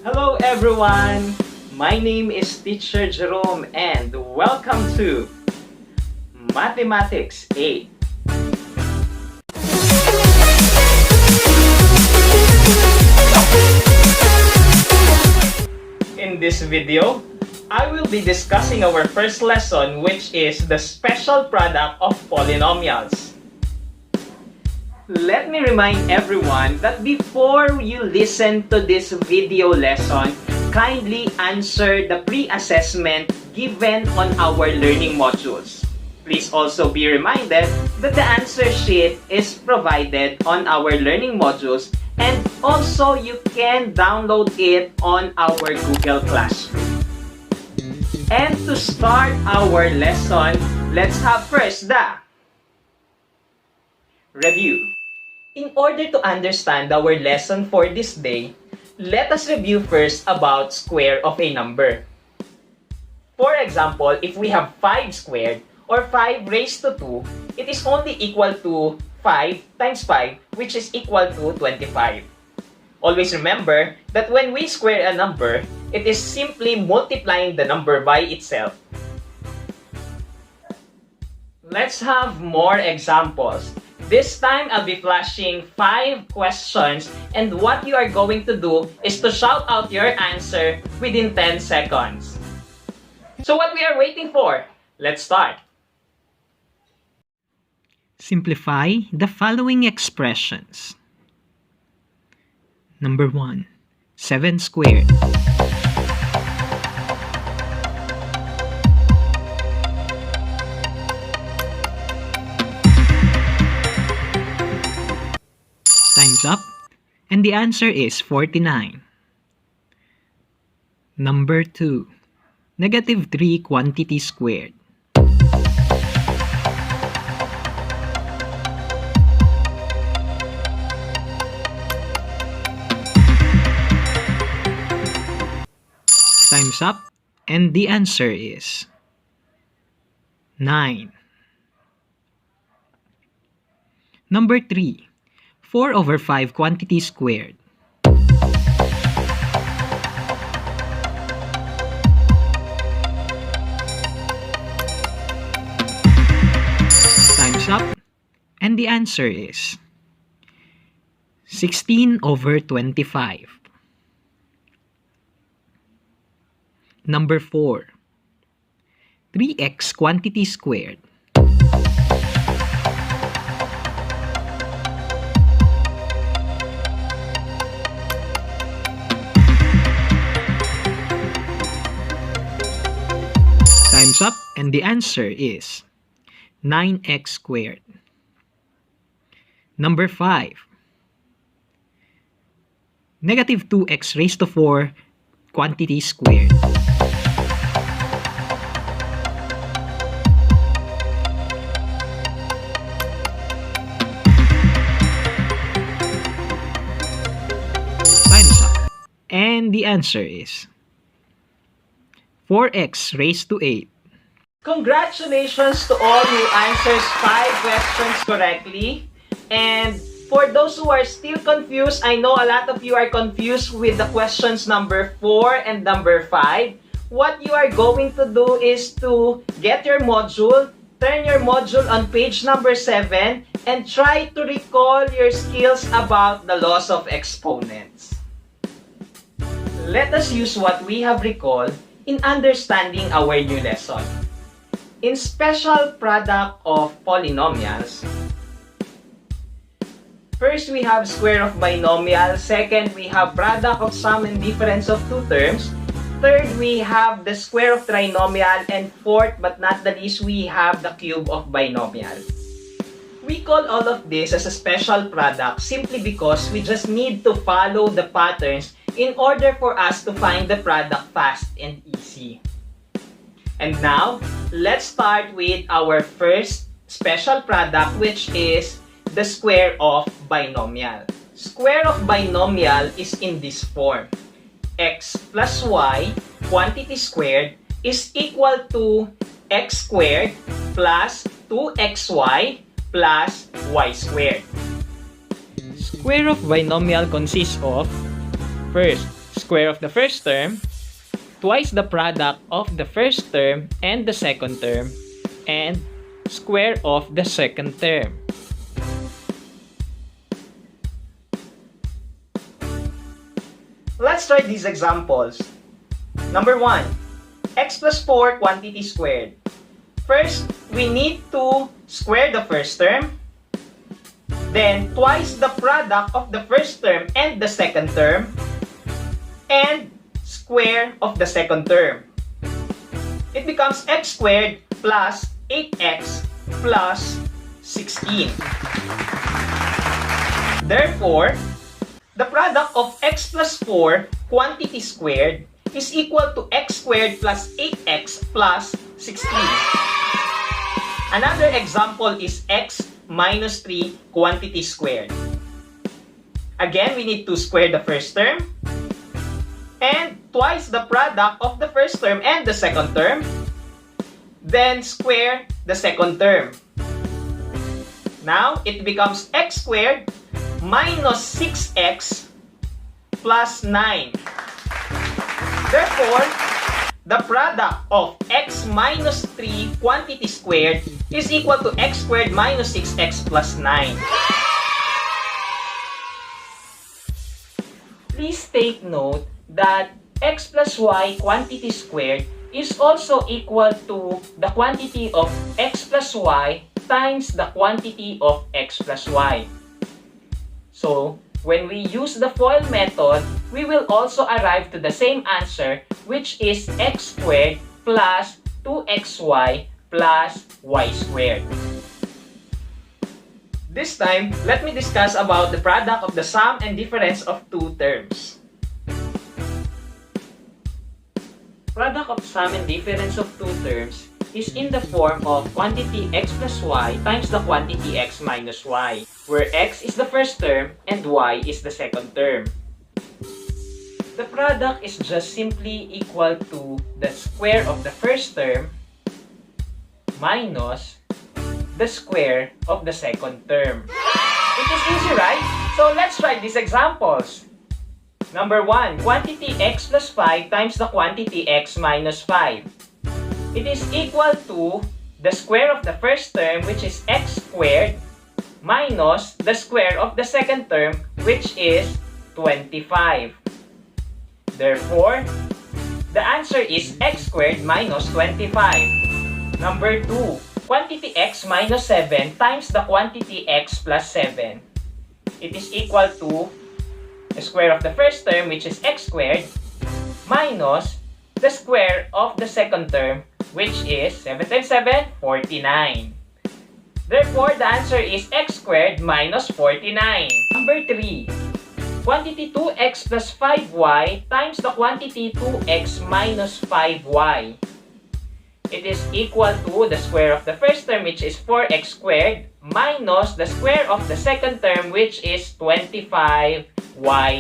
Hello everyone! My name is Teacher Jerome and welcome to Mathematics 8. In this video, I will be discussing our first lesson, which is the special product of polynomials. Let me remind everyone that before you listen to this video lesson, kindly answer the pre-assessment given on our learning modules. Please also be reminded that the answer sheet is provided on our learning modules, and also you can download it on our Google Classroom. And to start our lesson, let's have first the review. In order to understand our lesson for this day, let us review first about square of a number. For example, if we have 5 squared or 5 raised to 2, it is only equal to 5 times 5, which is equal to 25. Always remember that when we square a number, it is simply multiplying the number by itself. Let's have more examples. This time, I'll be flashing 5 questions, and what you are going to do is to shout out your answer within 10 seconds. So what we are waiting for? Let's start. Simplify the following expressions. Number 1. 7 squared. Time's up, and the answer is 49. Number 2. Negative 3 quantity squared. Time's up, and the answer is 9. Number 3. 4 over 5 quantity squared. Time's up, and the answer is 16 over 25. Number 4. 3x quantity squared. Time's up, and the answer is 9x squared. Number 5. Negative 2x raised to 4 quantity squared. Time's up, and the answer is 4x raised to 8. Congratulations to all who answers 5 questions correctly. And for those who are still confused, I know a lot of you are confused with the questions number 4 and number 5. What you are going to do is to get your module, turn your module on page number 7, and try to recall your skills about the laws of exponents. Let us use what we have recalled in understanding our new lesson. In special product of polynomials, first we have square of binomial, second we have product of sum and difference of two terms, third we have the square of trinomial, and fourth but not the least we have the cube of binomial. We call all of this as a special product simply because we just need to follow the patterns in order for us to find the product fast and easy. And now, let's start with our first special product, which is the square of binomial. Square of binomial is in this form. X plus y quantity squared is equal to x squared plus 2xy plus y squared. Square of binomial consists of, first, square of the first term, twice the product of the first term and the second term, and square of the second term. Let's try these examples. Number 1, x plus 4 quantity squared. First, we need to square the first term, then twice the product of the first term and the second term, and square of the second term. It becomes x squared plus 8x plus 16. Therefore, the product of x plus 4 quantity squared is equal to x squared plus 8x plus 16. Another example is x minus 3 quantity squared. Again, we need to square the first term and twice the product of the first term and the second term, then square the second term. Now, it becomes x squared minus 6x plus 9. Therefore, the product of x minus 3 quantity squared is equal to x squared minus 6x plus 9. Please take note that x plus y quantity squared is also equal to the quantity of x plus y times the quantity of x plus y. So, when we use the FOIL method, we will also arrive to the same answer, which is x squared plus 2xy plus y squared. This time, let me discuss about the product of the sum and difference of two terms. Product of sum and difference of two terms is in the form of quantity x plus y times the quantity x minus y, where x is the first term and y is the second term. The product is just simply equal to the square of the first term minus the square of the second term. It is easy, right? So let's try these examples. Number 1, quantity x plus 5 times the quantity x minus 5. It is equal to the square of the first term, which is x squared, minus the square of the second term, which is 25. Therefore, the answer is x squared minus 25. Number 2, quantity x minus 7 times the quantity x plus 7. It is equal to the square of the first term, which is x squared, minus the square of the second term, which is 7 times 7, 49. Therefore, the answer is x squared minus 49. Number 3, quantity 2x plus 5y times the quantity 2x minus 5y. It is equal to the square of the first term, which is 4x squared, minus the square of the second term, which is 25y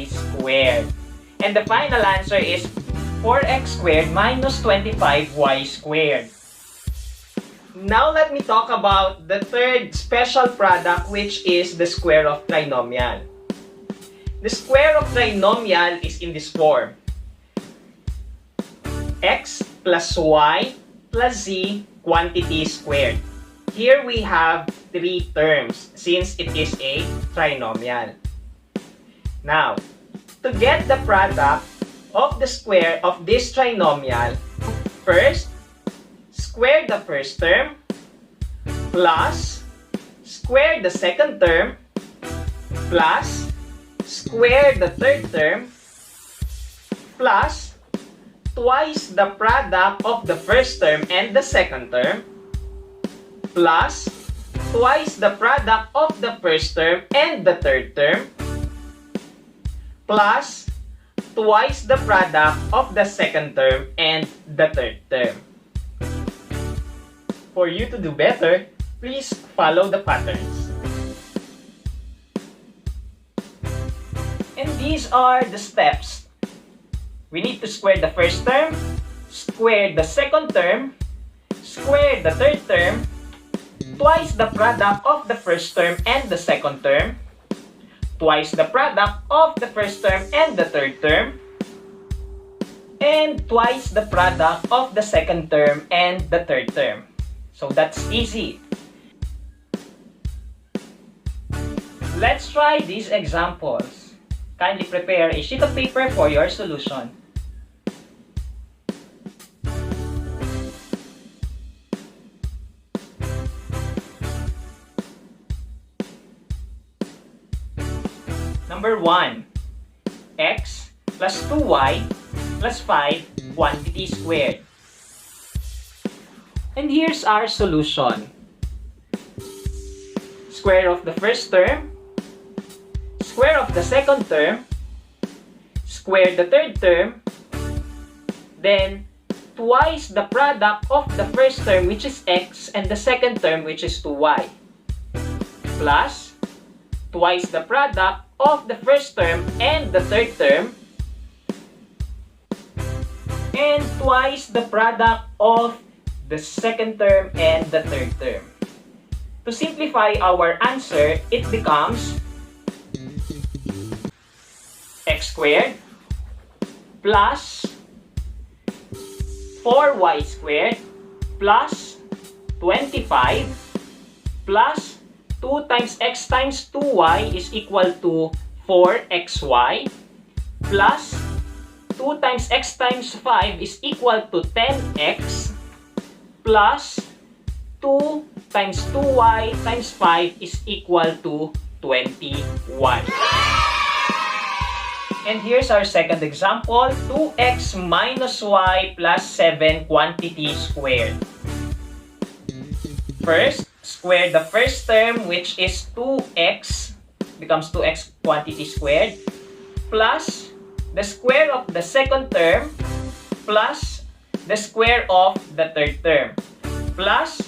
squared. And the final answer is 4x squared minus 25y squared. Now let me talk about the third special product, which is the square of trinomial. The square of trinomial is in this form: x plus y plus z quantity squared. Here we have three terms since it is a trinomial. Now, to get the product of the square of this trinomial, first, square the first term plus square the second term plus square the third term plus twice the product of the first term and the second term plus twice the product of the first term and the third term plus twice the product of the second term and the third term. For you to do better, please follow the patterns. And these are the steps. We need to square the first term, square the second term, square the third term, twice the product of the first term and the second term, twice the product of the first term and the third term, and twice the product of the second term and the third term. So that's easy. Let's try these examples. Kindly prepare a sheet of paper for your solution. Number 1. X plus 2y plus 5 quantity squared. And here's our solution. Square of the first term, square of the second term, square the third term, then twice the product of the first term, which is x, and the second term, which is 2y, plus twice the product of the first term and the third term, and twice the product of the second term and the third term. To simplify our answer, it becomes x squared plus 4y squared plus 25 plus 2 times x times 2y is equal to 4xy plus 2 times x times 5 is equal to 10x plus 2 times 2y times 5 is equal to 21. And here's our second example, 2x minus y plus 7 quantity squared. First, square the first term, which is 2x, becomes 2x quantity squared, plus the square of the second term, plus the square of the third term, plus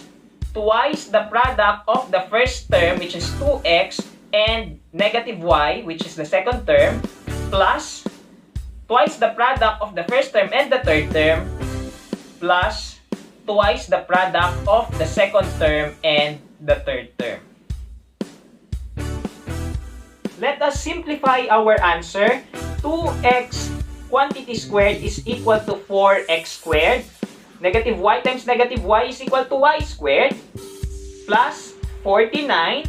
twice the product of the first term, which is 2x, and negative y, which is the second term, plus twice the product of the first term and the third term, plus twice the product of the second term and the third term. Let us simplify our answer. 2x quantity squared is equal to 4x squared. Negative y times negative y is equal to y squared plus 49.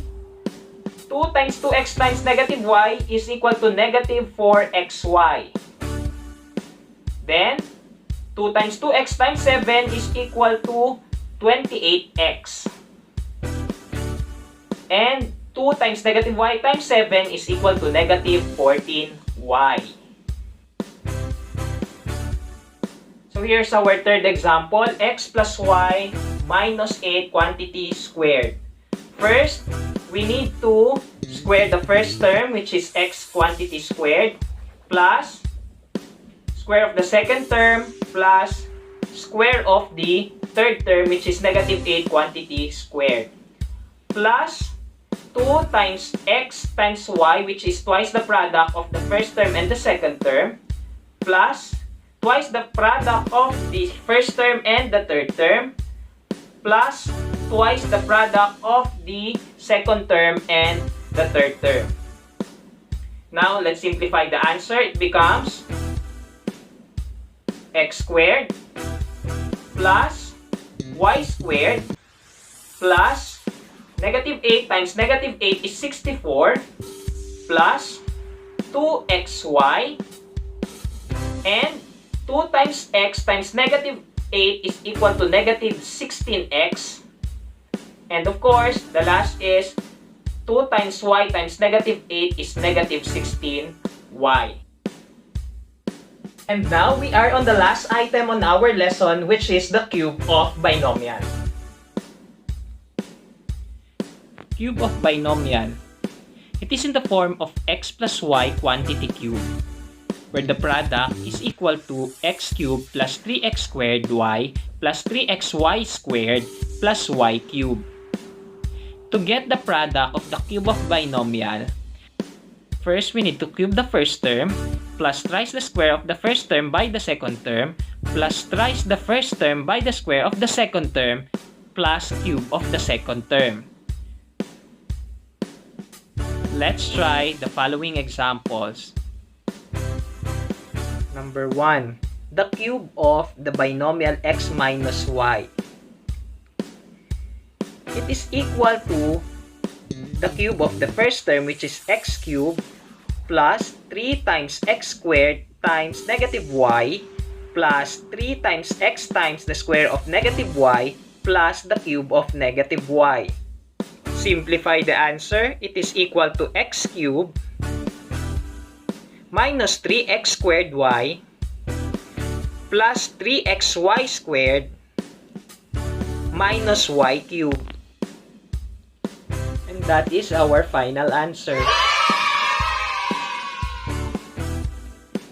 2 times 2x times negative y is equal to negative 4xy. Then, 2 times 2x times 7 is equal to 28x. And 2 times negative y times 7 is equal to negative 14y. So here's our third example, x plus y minus 8 quantity squared. First, we need to square the first term, which is x quantity squared, plus square of the second term, plus square of the third term, which is negative 8 quantity squared, plus 2 times x times y, which is twice the product of the first term and the second term, plus twice the product of the first term and the third term, plus twice the product of the second term and the third term. Now, let's simplify the answer. It becomes x squared plus y squared plus negative 8 times negative 8 is 64 plus 2xy, and 2 times x times negative 8 is equal to negative 16x. And of course, the last is 2 times y times negative 8 is negative 16y. And now we are on the last item on our lesson, which is the cube of binomial. Cube of binomial. It is in the form of x plus y quantity cube, where the product is equal to x cubed plus 3x squared y plus 3xy squared plus y cubed. To get the product of the cube of binomial, first we need to cube the first term, plus thrice the square of the first term by the second term, plus thrice the first term by the square of the second term, plus cube of the second term. Let's try the following examples. Number 1. the cube of the binomial x minus y. It is equal to the cube of the first term, which is x cubed, plus 3 times x squared times negative y, plus 3 times x times the square of negative y, plus the cube of negative y. Simplify the answer. It is equal to x cubed minus 3x squared y plus 3xy squared minus y cubed. And that is our final answer.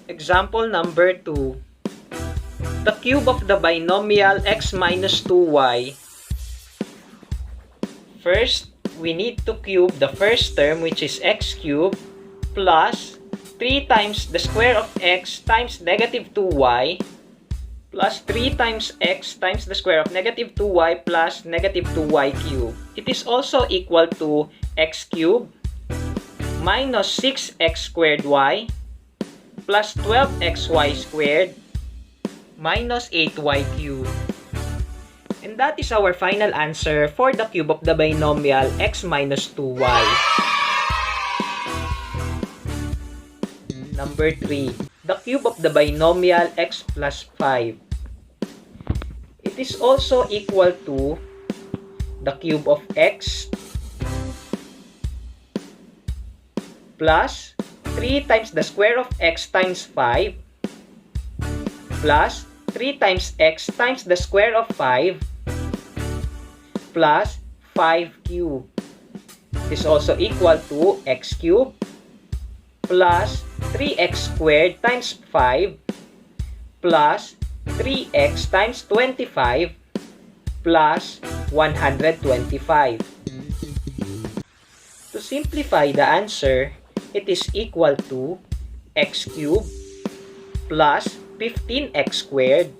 Example number 2. The cube of the binomial x minus 2y. First, we need to cube the first term, which is x cubed, plus 3 times the square of x times negative 2y, plus 3 times x times the square of negative 2y plus negative 2y cubed. It is also equal to x cubed minus 6x squared y plus 12xy squared minus 8y cubed. And that is our final answer for the cube of the binomial x minus 2y. Number 3. The cube of the binomial x plus 5. It is also equal to the cube of x plus 3 times the square of x times 5 plus 3 times x times the square of 5 plus 5 cubed. It is also equal to x cubed plus 3x squared times 5 plus 3x times 25 plus 125. To simplify the answer, it is equal to x cubed plus 15x squared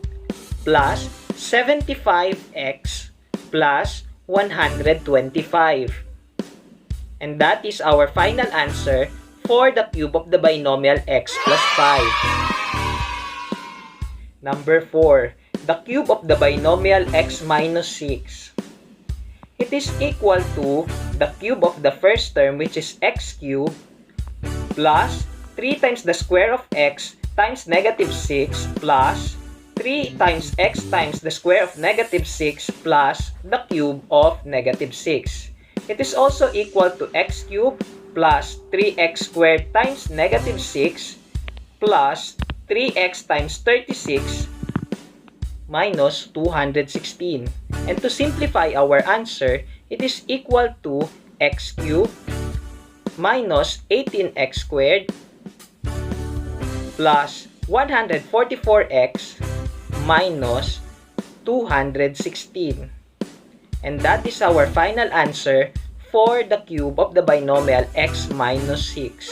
plus 75x plus 125. And that is our final answer for the cube of the binomial x plus 5. Number 4. The cube of the binomial x minus 6. It is equal to the cube of the first term, which is x cubed, plus 3 times the square of x times negative 6 plus 3 times x times the square of negative 6 plus the cube of negative 6. It is also equal to x cubed plus 3x squared times negative 6 plus 3x times 36 minus 216. And to simplify our answer, it is equal to x cubed minus 18x squared plus 144x minus 216. And that is our final answer for the cube of the binomial x minus 6.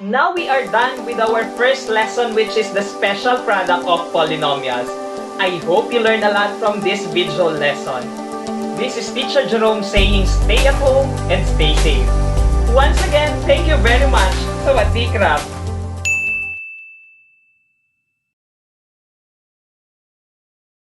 Now we are done with our first lesson, which is the special product of polynomials. I hope you learned a lot from this visual lesson. This is Teacher Jerome saying stay at home and stay safe. Once again, thank you very much. Sawadee krap.